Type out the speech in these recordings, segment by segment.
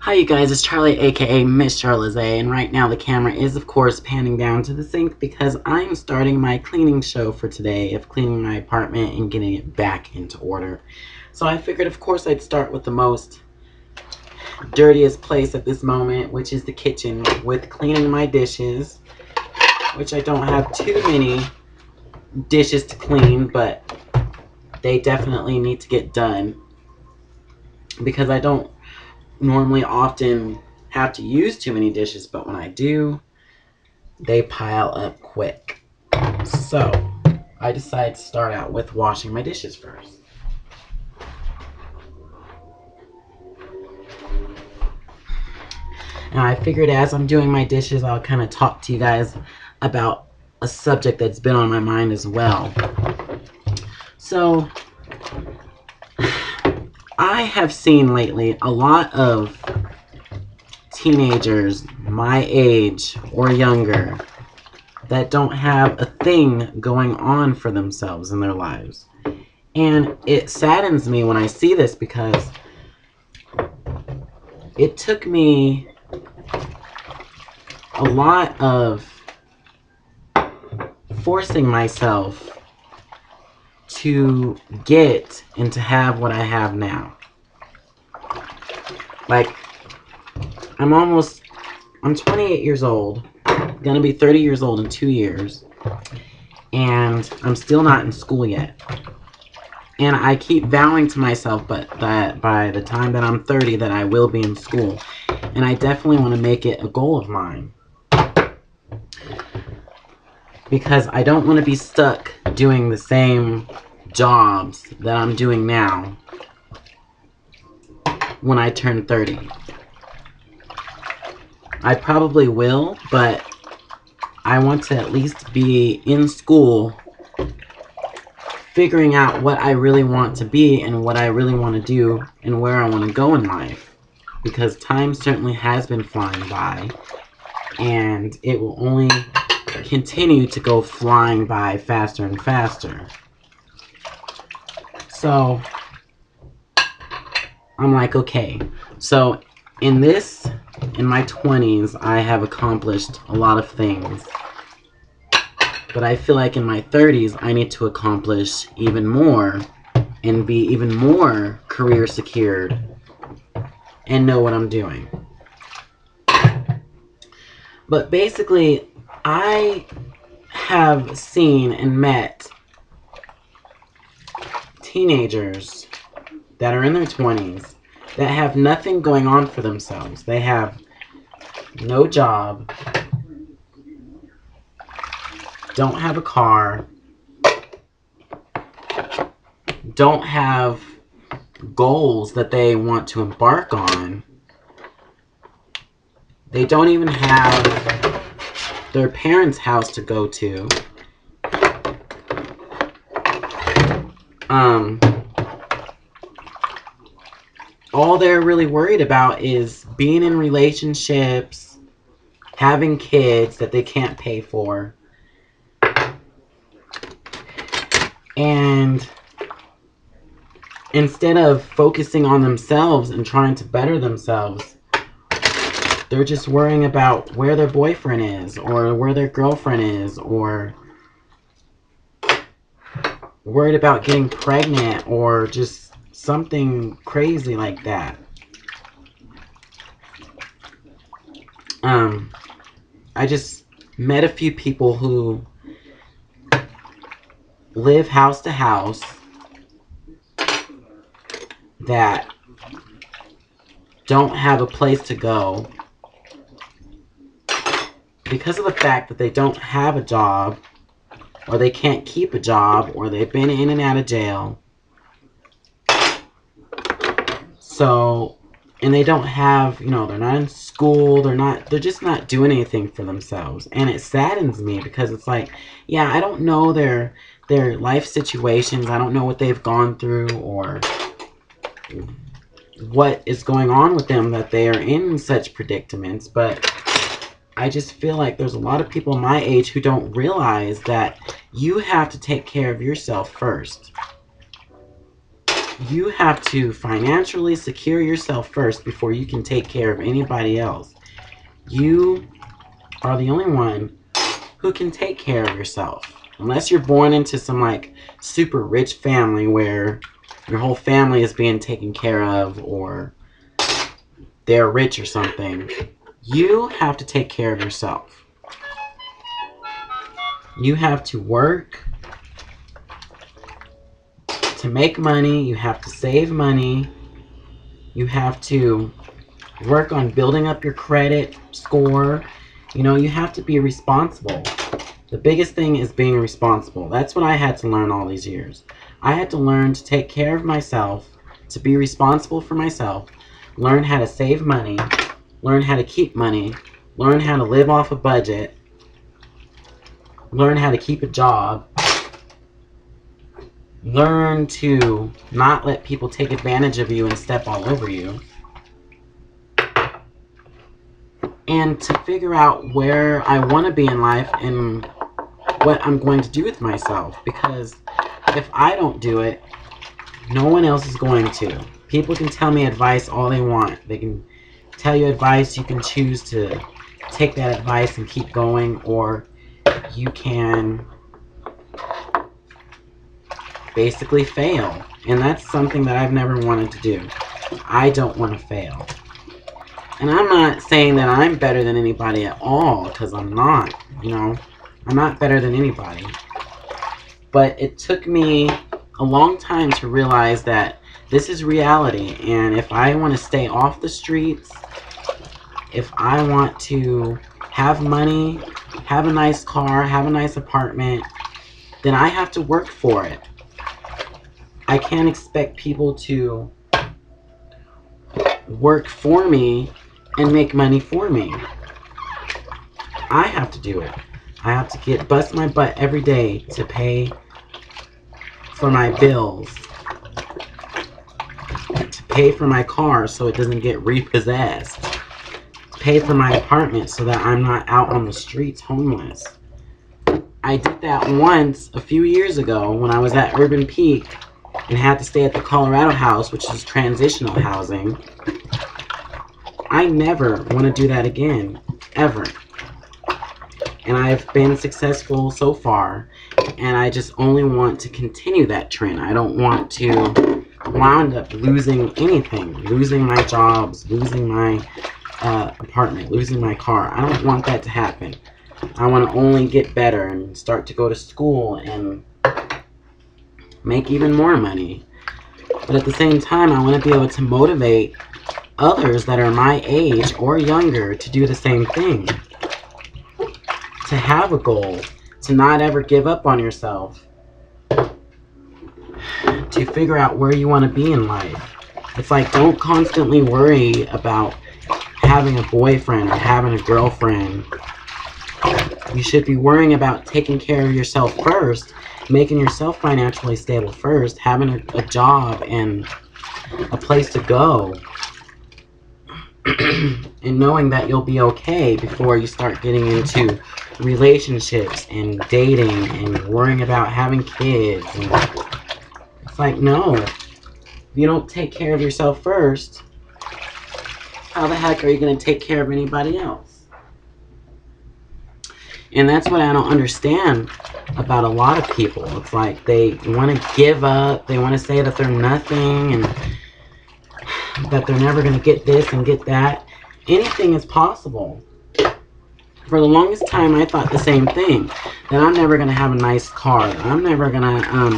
Hi you guys, it's Charlie aka Miss Charlize, and right now the camera is of course panning down to the sink because I'm starting my cleaning show for today of cleaning my apartment and getting it back into order. So I figured of course I'd start with the most dirtiest place at this moment, which is the kitchen, with cleaning my dishes, which I don't have too many dishes to clean, but they definitely need to get done because I don't normally often have to use too many dishes, but when I do, they pile up quick. So I decided to start out with washing my dishes first. And I figured as I'm doing my dishes, I'll kind of talk to you guys about a subject that's been on my mind as well. So I have seen lately a lot of teenagers my age or younger that don't have a thing going on for themselves in their lives. And it saddens me when I see this because it took me a lot of forcing myself to get and to have what I have now. Like, I'm 28 years old, gonna be 30 years old in 2 years, and I'm still not in school yet. And I keep vowing to myself that by the time that I'm 30 that I will be in school. And I definitely want to make it a goal of mine. Because I don't want to be stuck doing the same jobs that I'm doing now when I turn 30. I probably will, but I want to at least be in school figuring out what I really want to be and what I really want to do and where I want to go in life. Because time certainly has been flying by, and it will only continue to go flying by faster and faster. So I'm like, okay, so in my 20s, I have accomplished a lot of things. But I feel like in my 30s, I need to accomplish even more and be even more career secured and know what I'm doing. But basically, I have seen and met teenagers that are in their 20s that have nothing going on for themselves. They have no job, don't have a car, don't have goals that they want to embark on. They don't even have their parents' house to go to. All they're really worried about is being in relationships, having kids that they can't pay for, and instead of focusing on themselves and trying to better themselves, they're just worrying about where their boyfriend is or where their girlfriend is, or worried about getting pregnant or just something crazy like that. I just met a few people who live house to house that don't have a place to go because of the fact that they don't have a job, or they can't keep a job, or they've been in and out of jail. So, and they don't have, they're not in school, they're just not doing anything for themselves. And it saddens me because it's like, yeah, I don't know their life situations. I don't know what they've gone through or what is going on with them that they are in such predicaments, but I just feel like there's a lot of people my age who don't realize that you have to take care of yourself first. You have to financially secure yourself first before you can take care of anybody else. You are the only one who can take care of yourself. Unless you're born into some like super rich family where your whole family is being taken care of, or they're rich or something. You have to take care of yourself. You have to work to make money. You have to save money. You have to work on building up your credit score. You know, you have to be responsible. The biggest thing is being responsible. That's what I had to learn all these years. I had to learn to take care of myself, to be responsible for myself, learn how to save money, learn how to keep money, learn how to live off a budget, learn how to keep a job, learn to not let people take advantage of you and step all over you, and to figure out where I want to be in life and what I'm going to do with myself. Because if I don't do it, no one else is going to. People can tell me advice all they want. They can tell you advice. You can choose to take that advice and keep going, or you can basically fail. And that's something that I've never wanted to do. I don't want to fail. And I'm not saying that I'm better than anybody at all, because I'm not, you know. I'm not better than anybody. But it took me a long time to realize that this is reality. And if I want to stay off the streets, if I want to have money, have a nice car, have a nice apartment, then I have to work for it. I can't expect people to work for me and make money for me. I have to do it. I have to bust my butt every day to pay for my bills, to pay for my car so it doesn't get repossessed, to pay for my apartment so that I'm not out on the streets homeless. I did that once a few years ago when I was at Urban Peak and had to stay at the Colorado House, which is transitional housing. I never want to do that again, ever. And I've been successful so far, and I just only want to continue that trend. I don't want to wound up losing anything, losing my jobs, losing my apartment, losing my car. I don't want that to happen. I want to only get better and start to go to school and make even more money. But at the same time, I want to be able to motivate others that are my age or younger to do the same thing. To have a goal, to not ever give up on yourself, to figure out where you want to be in life. It's like, don't constantly worry about having a boyfriend or having a girlfriend. You should be worrying about taking care of yourself first, making yourself financially stable first, having a job and a place to go, and knowing that you'll be okay before you start getting into relationships and dating and worrying about having kids. And it's like, no, if you don't take care of yourself first, how the heck are you going to take care of anybody else? And that's what I don't understand about a lot of people. It's like they want to give up, they want to say that they're nothing and that they're never going to get this and get that. Anything is possible. For the longest time, I thought the same thing. That I'm never going to have a nice car. That I'm never going to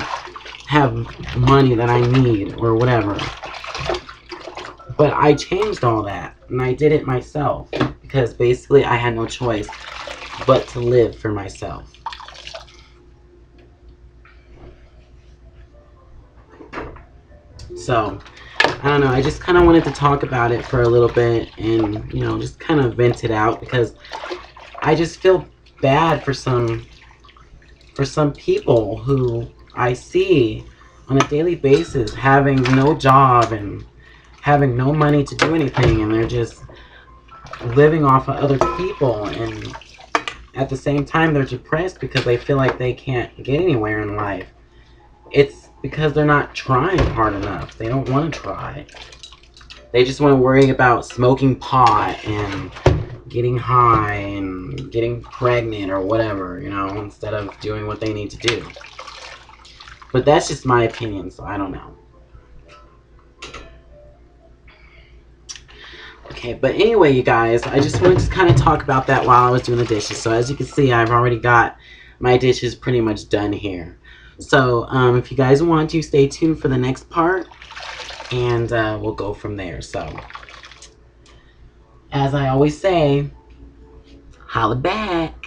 have money that I need or whatever. But I changed all that. And I did it myself. Because basically I had no choice but to live for myself. So, I don't know, I just kind of wanted to talk about it for a little bit and, you know, just kind of vent it out, because I just feel bad for some people who I see on a daily basis having no job and having no money to do anything, and they're just living off of other people, and at the same time they're depressed because they feel like they can't get anywhere in life. It's Because they're not trying hard enough. They don't want to try. They just want to worry about smoking pot and getting high and getting pregnant or whatever, you know, instead of doing what they need to do. But that's just my opinion, so I don't know. Okay, but anyway, you guys, I just wanted to kind of talk about that while I was doing the dishes. So as you can see, I've already got my dishes pretty much done here. So if you guys want to, stay tuned for the next part, and we'll go from there. So as I always say, holla back.